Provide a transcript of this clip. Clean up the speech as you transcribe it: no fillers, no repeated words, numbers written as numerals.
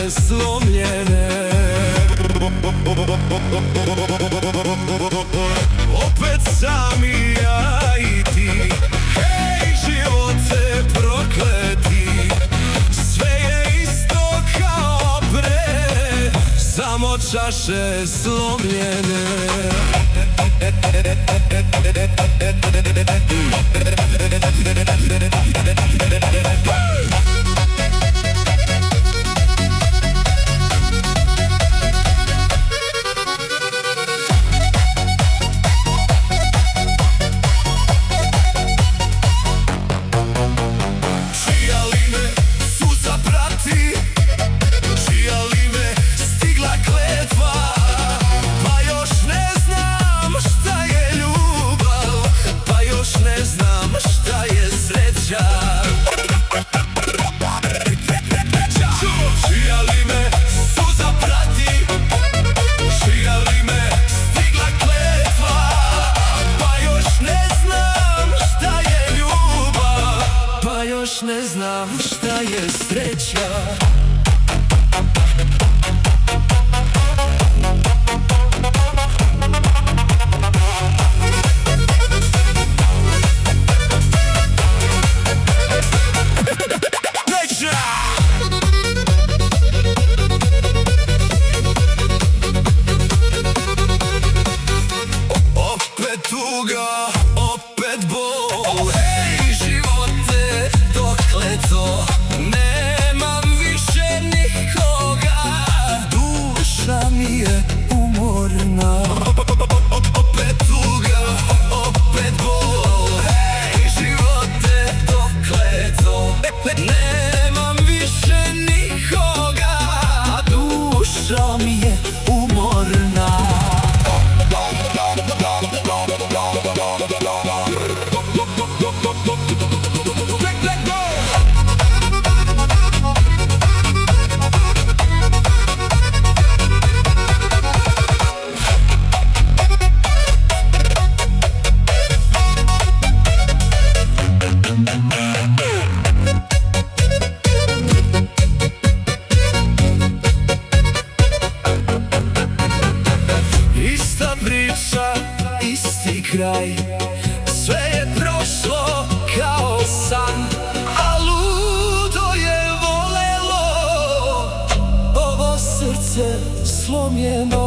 slomljene. Opet sami ja i ti, hej živote prokleti, sve je isto kao pre, samo čaše slomljene. Još ne znam šta je sreća. Opet tuga, opet bol, hej živote, dokle to? Nemam više nikoga, duša mi je umorna. Opet tuga, opet bol, hej živote, dokle to? Nemam više nikoga, duša mi je umorna. Ista priča, isti kraj, sve je prošlo kao san, a ludo je volelo ovo srce slomljeno.